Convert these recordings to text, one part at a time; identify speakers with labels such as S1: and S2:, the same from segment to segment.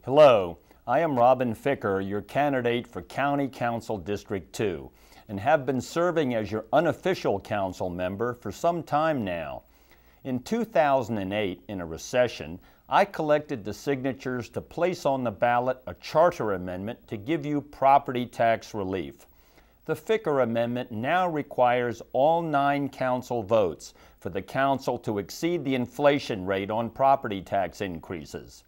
S1: Hello, I am Robin Ficker, your candidate for County Council District 2, and have been serving as your unofficial council member for some time now. In 2008, in a recession, I collected the signatures to place on the ballot a charter amendment to give you property tax relief. The Ficker Amendment now requires all 9 council votes for the council to exceed the inflation rate on property tax increases.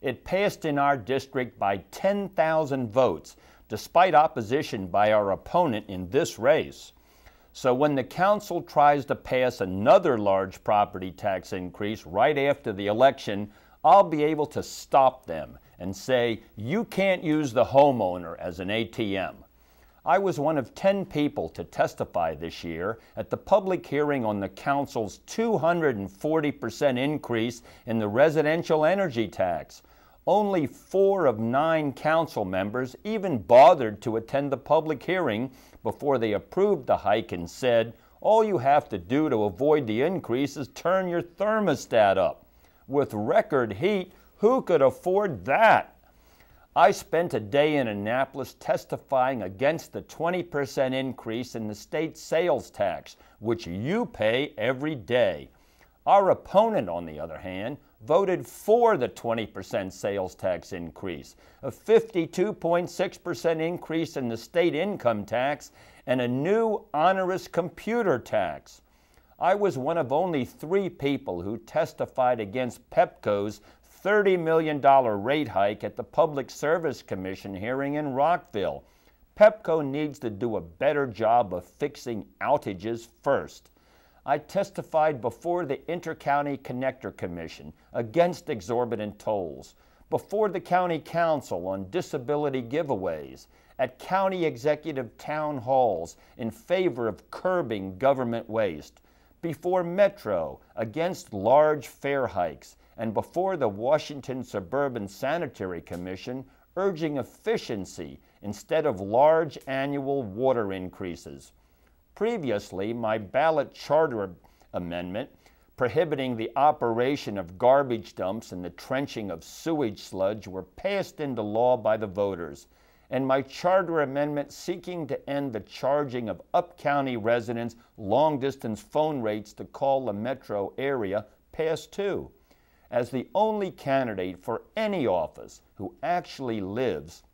S1: It passed in our district by 10,000 votes, despite opposition by our opponent in this race. So when the council tries to pass another large property tax increase right after the election, I'll be able to stop them and say, you can't use the homeowner as an ATM. I was one of 10 people to testify this year at the public hearing on the council's 240% increase in the residential energy tax. Only 4 of 9 council members even bothered to attend the public hearing before they approved the hike and said, all you have to do to avoid the increase is turn your thermostat up. With record heat, who could afford that? I spent a day in Annapolis testifying against the 20% increase in the state sales tax, which you pay every day. Our opponent, on the other hand, voted for the 20% sales tax increase, a 52.6% increase in the state income tax, and a new onerous computer tax. I was one of only 3 people who testified against Pepco's $30 million rate hike at the Public Service Commission hearing in Rockville. Pepco needs to do a better job of fixing outages first. I testified before the Inter-County Connector Commission against exorbitant tolls, before the County Council on disability giveaways, at county executive town halls in favor of curbing government waste, before Metro against large fare hikes, and before the Washington Suburban Sanitary Commission urging efficiency instead of large annual water increases. Previously, my ballot charter amendment prohibiting the operation of garbage dumps and the trenching of sewage sludge were passed into law by the voters, and my charter amendment seeking to end the charging of up-county residents long-distance phone rates to call the metro area passed too. As the only candidate for any office who actually lives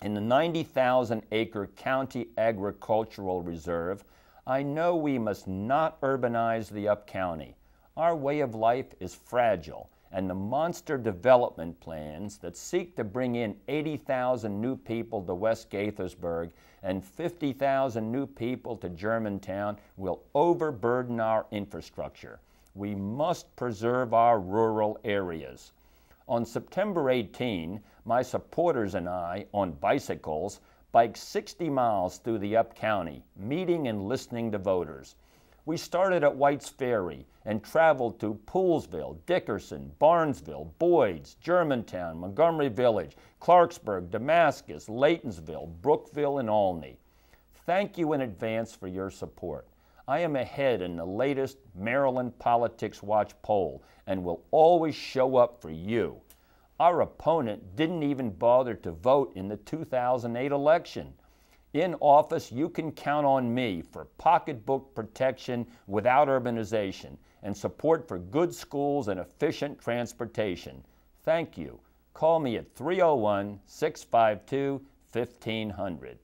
S1: in the 90,000-acre county agricultural reserve, I know we must not urbanize the up-county. Our way of life is fragile, and the monster development plans that seek to bring in 80,000 new people to West Gaithersburg and 50,000 new people to Germantown will overburden our infrastructure. We must preserve our rural areas. On September 18, my supporters and I, on bicycles, biked 60 miles through the up-county, meeting and listening to voters. We started at White's Ferry and traveled to Poolsville, Dickerson, Barnesville, Boyd's, Germantown, Montgomery Village, Clarksburg, Damascus, Laytonsville, Brookville, and Olney. Thank you in advance for your support. I am ahead in the latest Maryland Politics Watch poll and will always show up for you. Our opponent didn't even bother to vote in the 2008 election. In office, you can count on me for pocketbook protection without urbanization and support for good schools and efficient transportation. Thank you. Call me at 301-652-1500.